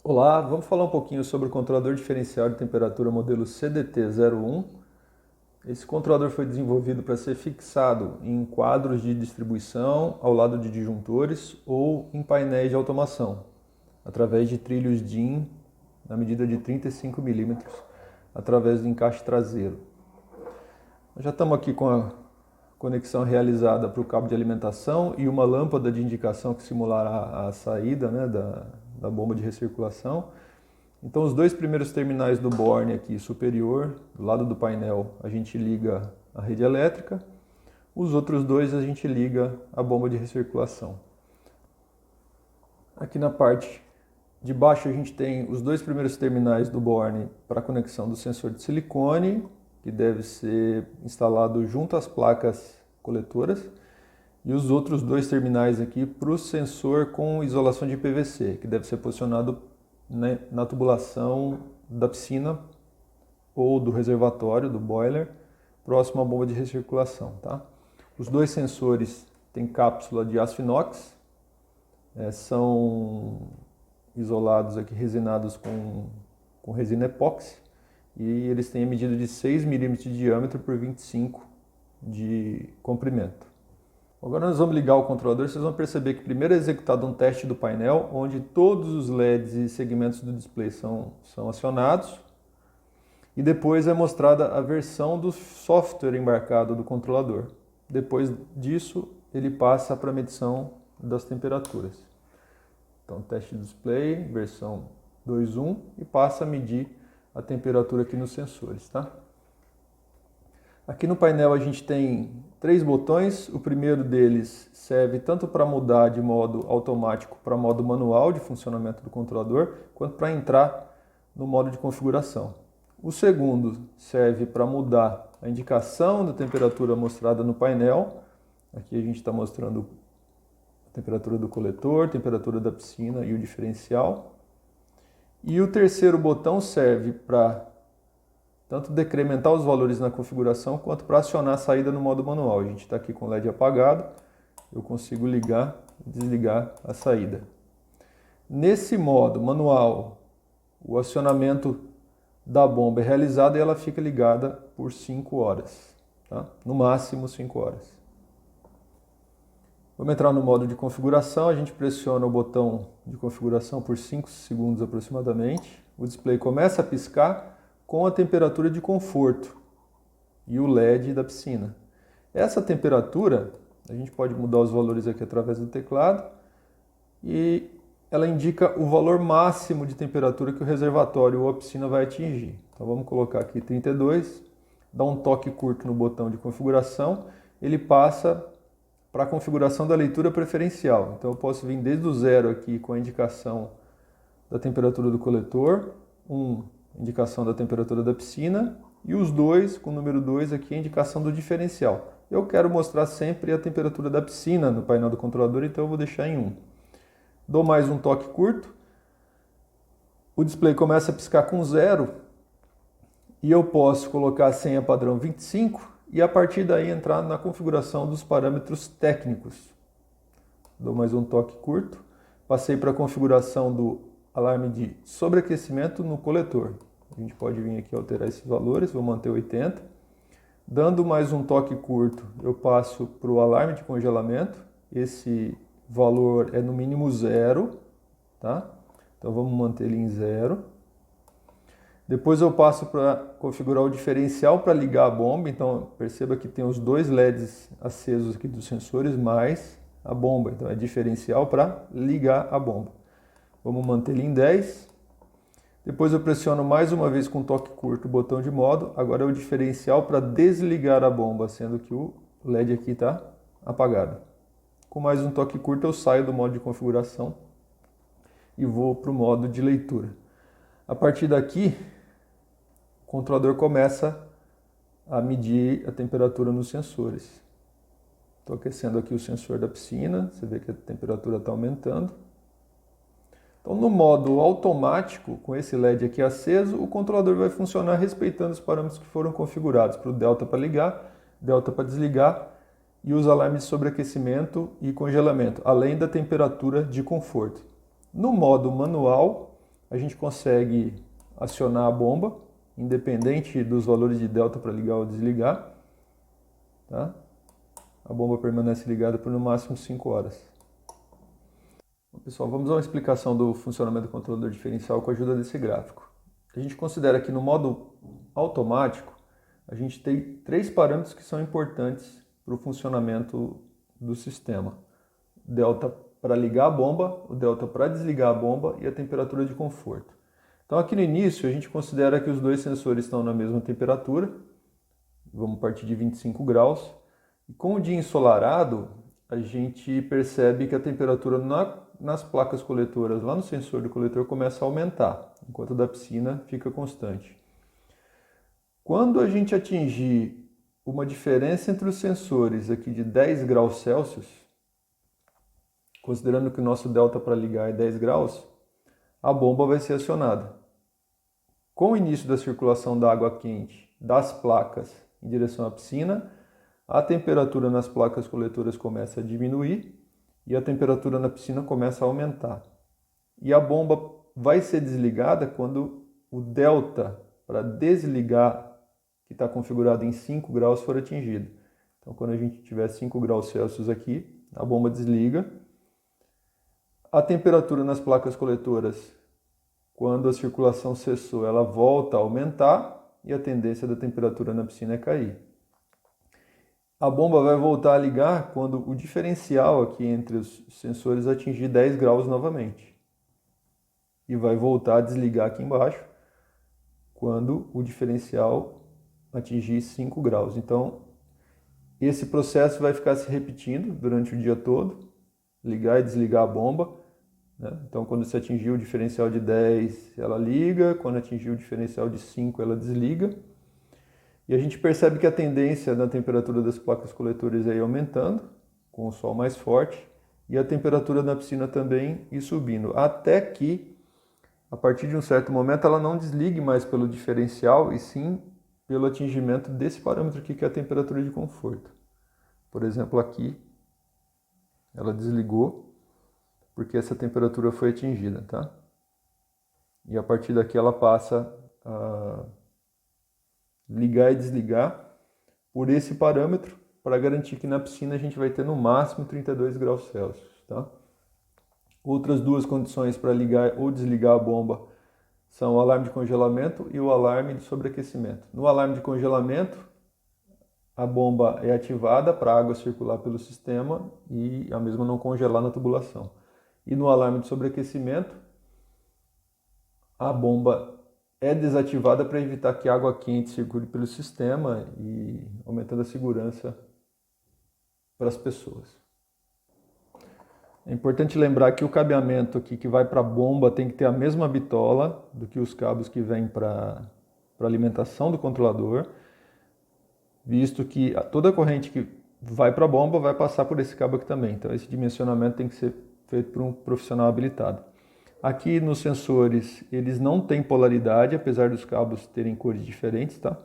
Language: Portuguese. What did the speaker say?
Olá, vamos falar um pouquinho sobre o controlador diferencial de temperatura modelo CDT-01. Esse controlador foi desenvolvido para ser fixado em quadros de distribuição, ao lado de disjuntores ou em painéis de automação, através de trilhos DIN na medida de 35 milímetros, através do encaixe traseiro. Nós já estamos aqui com a conexão realizada para o cabo de alimentação e uma lâmpada de indicação que simulará a saída, da bomba de recirculação. Então os dois primeiros terminais do borne aqui superior, do lado do painel, a gente liga a rede elétrica. Os outros dois a gente liga a bomba de recirculação. Aqui na parte de baixo a gente tem os dois primeiros terminais do borne para a conexão do sensor de silicone, que deve ser instalado junto às placas coletoras, e os outros dois terminais aqui para o sensor com isolação de PVC, que deve ser posicionado na tubulação da piscina ou do reservatório, do boiler, próximo à bomba de recirculação. Tá? Os dois sensores têm cápsula de aço inox, são isolados aqui, resinados com resina epóxi, e eles têm a medida de 6 milímetros de diâmetro por 25 de comprimento. Agora nós vamos ligar o controlador, vocês vão perceber que primeiro é executado um teste do painel, onde todos os LEDs e segmentos do display são acionados, e depois é mostrada a versão do software embarcado do controlador. Depois disso, ele passa para a medição das temperaturas. Então, teste do display, versão 2.1, e passa a medir a temperatura aqui nos sensores, tá? Aqui no painel a gente tem 3 botões. O primeiro deles serve tanto para mudar de modo automático para modo manual de funcionamento do controlador, quanto para entrar no modo de configuração. O segundo serve para mudar a indicação da temperatura mostrada no painel. Aqui a gente está mostrando a temperatura do coletor, temperatura da piscina e o diferencial. E o terceiro botão serve para tanto decrementar os valores na configuração, quanto para acionar a saída no modo manual. A gente está aqui com o LED apagado, eu consigo ligar e desligar a saída. Nesse modo manual, o acionamento da bomba é realizado e ela fica ligada por 5 horas, tá? No máximo 5 horas. Vamos entrar no modo de configuração, a gente pressiona o botão de configuração por 5 segundos aproximadamente, o display começa a piscar com a temperatura de conforto e o LED da piscina. Essa temperatura, a gente pode mudar os valores aqui através do teclado, e ela indica o valor máximo de temperatura que o reservatório ou a piscina vai atingir. Então vamos colocar aqui 32, dá um toque curto no botão de configuração, ele passa para a configuração da leitura preferencial. Então eu posso vir desde o 0 aqui com a indicação da temperatura do coletor, indicação da temperatura da piscina, e os dois, com o número 2 aqui, a indicação do diferencial. Eu quero mostrar sempre a temperatura da piscina no painel do controlador, então eu vou deixar em 1. Dou mais um toque curto, o display começa a piscar com 0, e eu posso colocar a senha padrão 25, e a partir daí entrar na configuração dos parâmetros técnicos. Dou mais um toque curto, passei para a configuração do alarme de sobreaquecimento no coletor. A gente pode vir aqui alterar esses valores, vou manter 80. Dando mais um toque curto, eu passo para o alarme de congelamento. Esse valor é no mínimo 0, tá? Então vamos manter ele em 0. Depois eu passo para configurar o diferencial para ligar a bomba. Então perceba que tem os dois LEDs acesos aqui dos sensores, mais a bomba. Então é diferencial para ligar a bomba. Vamos manter ele em 10. Depois eu pressiono mais uma vez com um toque curto o botão de modo. Agora é o diferencial para desligar a bomba, sendo que o LED aqui está apagado. Com mais um toque curto eu saio do modo de configuração e vou para o modo de leitura. A partir daqui, o controlador começa a medir a temperatura nos sensores. Estou aquecendo aqui o sensor da piscina, você vê que a temperatura está aumentando. Então, no modo automático, com esse LED aqui aceso, o controlador vai funcionar respeitando os parâmetros que foram configurados, para o delta para ligar, delta para desligar, e os alarmes de sobreaquecimento e congelamento, além da temperatura de conforto. No modo manual, a gente consegue acionar a bomba, independente dos valores de delta para ligar ou desligar. Tá? A bomba permanece ligada por no máximo 5 horas. Bom, pessoal, vamos a uma explicação do funcionamento do controlador diferencial com a ajuda desse gráfico. A gente considera que no modo automático, a gente tem 3 parâmetros que são importantes para o funcionamento do sistema. Delta para ligar a bomba, o delta para desligar a bomba e a temperatura de conforto. Então aqui no início a gente considera que os dois sensores estão na mesma temperatura, vamos partir de 25 graus, e com o dia ensolarado a gente percebe que a temperatura nas placas coletoras, lá no sensor do coletor, começa a aumentar, enquanto a da piscina fica constante. Quando a gente atingir uma diferença entre os sensores aqui de 10 graus Celsius, considerando que o nosso delta para ligar é 10 graus, a bomba vai ser acionada. Com o início da circulação da água quente das placas em direção à piscina, a temperatura nas placas coletoras começa a diminuir e a temperatura na piscina começa a aumentar. E a bomba vai ser desligada quando o delta para desligar, que está configurado em 5 graus, for atingido. Então, quando a gente tiver 5 graus Celsius aqui, a bomba desliga. A temperatura nas placas coletoras, quando a circulação cessou, ela volta a aumentar e a tendência da temperatura na piscina é cair. A bomba vai voltar a ligar quando o diferencial aqui entre os sensores atingir 10 graus novamente. E vai voltar a desligar aqui embaixo quando o diferencial atingir 5 graus. Então, esse processo vai ficar se repetindo durante o dia todo, ligar e desligar a bomba. Então, quando você atingir o diferencial de 10, ela liga, quando atingir o diferencial de 5, ela desliga. E a gente percebe que a tendência da temperatura das placas coletoras é ir aumentando, com o sol mais forte, e a temperatura na piscina também ir subindo, até que, a partir de um certo momento, ela não desligue mais pelo diferencial, e sim pelo atingimento desse parâmetro aqui, que é a temperatura de conforto. Por exemplo, aqui, ela desligou, porque essa temperatura foi atingida, tá? E a partir daqui ela passa a ligar e desligar por esse parâmetro, para garantir que na piscina a gente vai ter no máximo 32 graus Celsius, tá? Outras duas condições para ligar ou desligar a bomba são o alarme de congelamento e o alarme de sobreaquecimento. No alarme de congelamento, a bomba é ativada para a água circular pelo sistema e a mesma não congelar na tubulação. E no alarme de sobreaquecimento, a bomba é desativada para evitar que a água quente circule pelo sistema e aumentando a segurança para as pessoas. É importante lembrar que o cabeamento aqui que vai para a bomba tem que ter a mesma bitola do que os cabos que vêm para a alimentação do controlador, visto que toda a corrente que vai para a bomba vai passar por esse cabo aqui também. Então esse dimensionamento tem que ser feito por um profissional habilitado. Aqui nos sensores eles não têm polaridade, apesar dos cabos terem cores diferentes, tá?